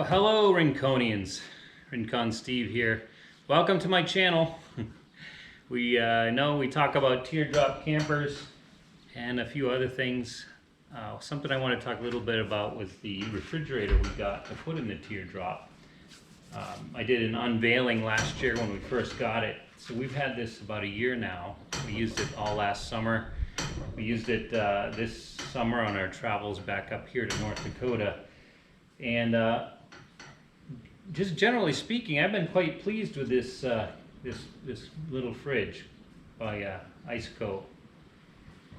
Well, hello Rinconians, Rincon Steve here. Welcome to my channel. We know we talk about teardrop campers and a few other things. Something I want to talk a little bit about was the refrigerator we got to put in the teardrop. I did an unveiling last year when we first got it. So we've had this about a year now. We used it all last summer. We used it this summer on our travels back up here to North Dakota. And just generally speaking, I've been quite pleased with this this little fridge by ICECO.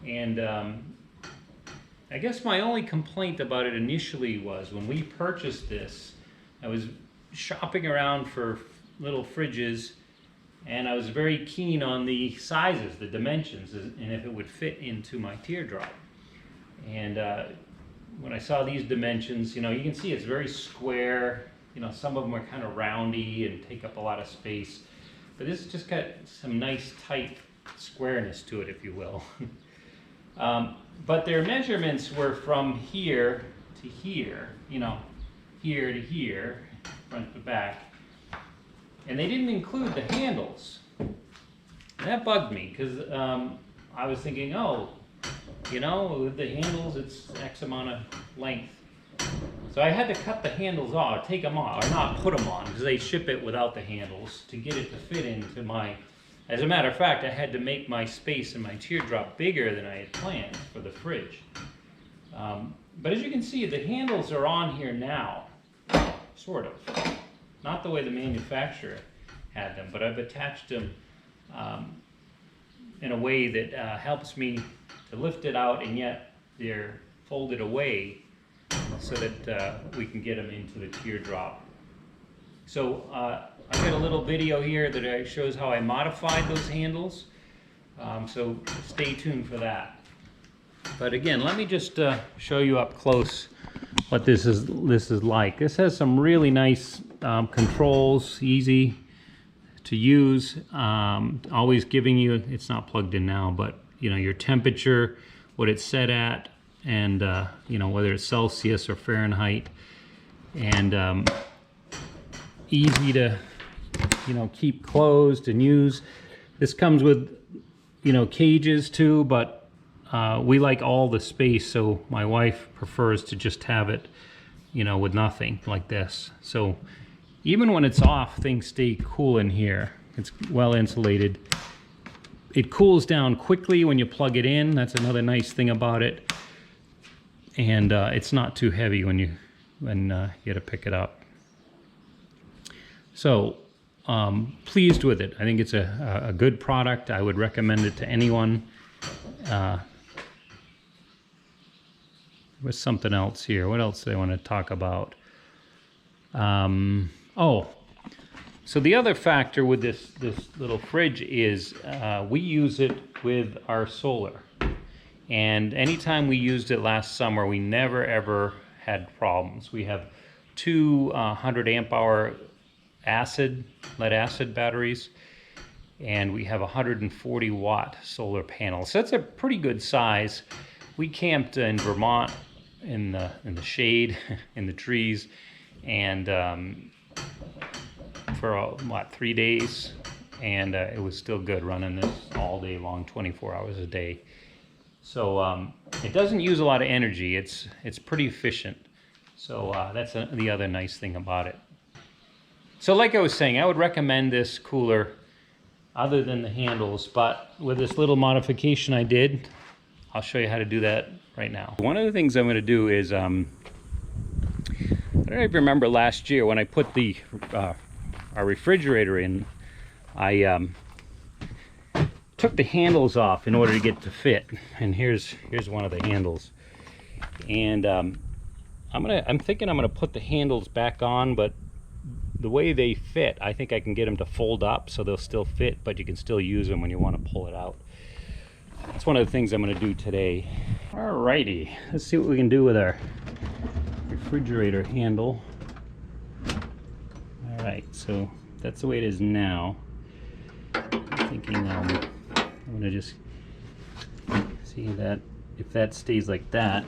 And I guess my only complaint about it initially was when we purchased this, I was shopping around for little fridges, and I was very keen on the sizes, the dimensions, and if it would fit into my teardrop. And when I saw these dimensions, you know, you can see it's very square. You know, some of them are kind of roundy and take up a lot of space. But this has just got some nice tight squareness to it, if you will. But their measurements were from here to here, you know, here to here, front to back. And they didn't include the handles. And that bugged me because I was thinking, oh, you know, with the handles, it's X amount of length. So I had to cut the handles off, take them off, or not put them on, because they ship it without the handles to get it to fit into my... As a matter of fact, I had to make my space in my teardrop bigger than I had planned for the fridge. But as you can see, the handles are on here now, sort of. Not the way the manufacturer had them, but I've attached them in a way that helps me to lift it out, and yet they're folded away so that we can get them into the teardrop. So I got a little video here that shows how I modified those handles. So stay tuned for that. But again, let me just show you up close what this is like. This has some really nice controls, easy to use. Always giving you, it's not plugged in now, but you know, your temperature, what it's set at, and you know, whether it's Celsius or Fahrenheit, and easy to, you know, keep closed and use. This comes with, you know, cages too, but we like all the space, so my wife prefers to just have it, you know, with nothing like this. So even when it's off, things stay cool in here. It's well insulated. It cools down quickly when you plug it in. That's another nice thing about it. And it's not too heavy when you get to pick it up. So pleased with it. I think it's a good product. I would recommend it to anyone. There's something else here. What else do I want to talk about? Oh, so the other factor with this little fridge is we use it with our solar. And anytime we used it last summer, we never ever had problems. We have two 100 amp hour lead acid batteries, and we have 140 watt solar panels. So that's a pretty good size. We camped in Vermont in the shade, in the trees, and for what, 3 days, and it was still good running this all day long, 24 hours a day. So it doesn't use a lot of energy. It's pretty efficient. So that's the other nice thing about it. So like I was saying, I would recommend this cooler other than the handles, but with this little modification I did, I'll show you how to do that right now. One of the things I'm going to do is, I don't know if you remember last year when I put the our refrigerator in, I took the handles off in order to get to fit, and here's one of the handles. And I'm thinking I'm gonna put the handles back on, but the way they fit, I think I can get them to fold up so they'll still fit, but you can still use them when you want to pull it out. That's one of the things I'm going to do today. Alrighty, let's see what we can do with our refrigerator handle. Alright, so that's the way it is now. I'm thinking I'm going to just see that if that stays like that,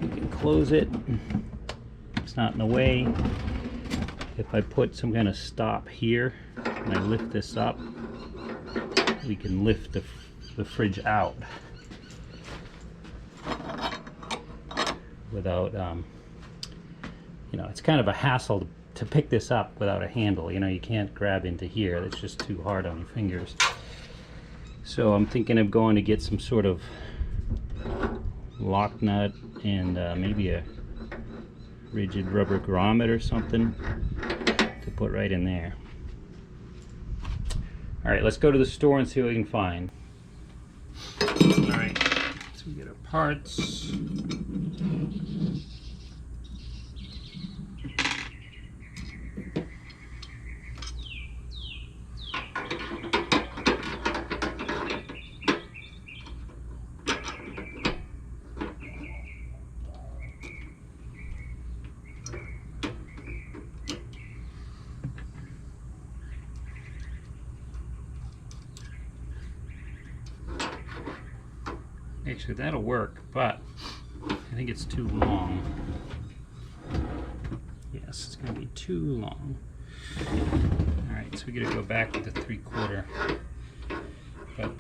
we can close it it's not in the way. If I put some kind of stop here and I lift this up, we can lift the fridge out without, you know, it's kind of a hassle to pick this up without a handle. You know, you can't grab into here. It's just too hard on your fingers. So I'm thinking of going to get some sort of lock nut and maybe a rigid rubber grommet or something to put right in there. Alright, let's go to the store and see what we can find. Alright, so we get our parts. Actually, that'll work, but I think it's too long. Yes, it's going to be too long. Alright, so we got to go back to the 3/4. But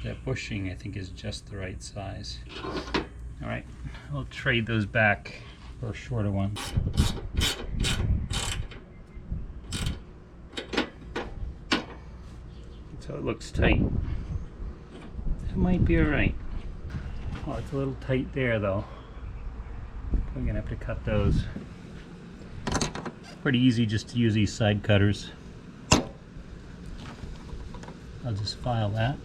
that bushing, I think, is just the right size. Alright, I'll trade those back for a shorter one. So it looks tight. It might be alright. Oh, it's a little tight there though. We're gonna have to cut those. Pretty easy just to use these side cutters. I'll just file that.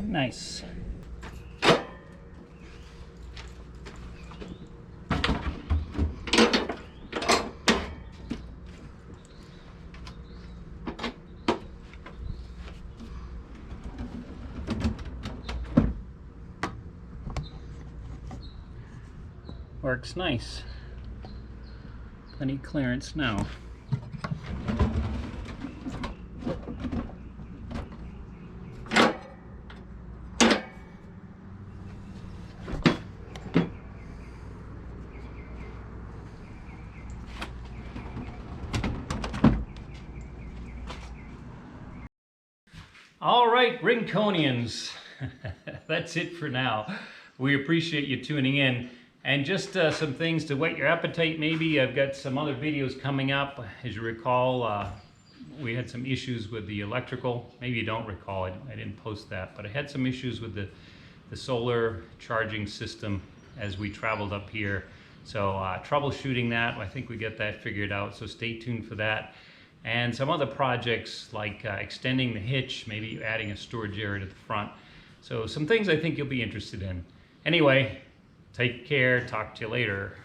Nice. Works nice. Plenty clearance now. All right, Ringtonians, that's it for now. We appreciate you tuning in. And just some things to whet your appetite maybe. I've got some other videos coming up. As you recall, we had some issues with the electrical. Maybe you don't recall, I didn't post that, but I had some issues with the solar charging system as we traveled up here. So troubleshooting that, I think we get that figured out, so stay tuned for that. And some other projects like extending the hitch, maybe adding a storage area to the front. So some things I think you'll be interested in. Anyway, take care, talk to you later.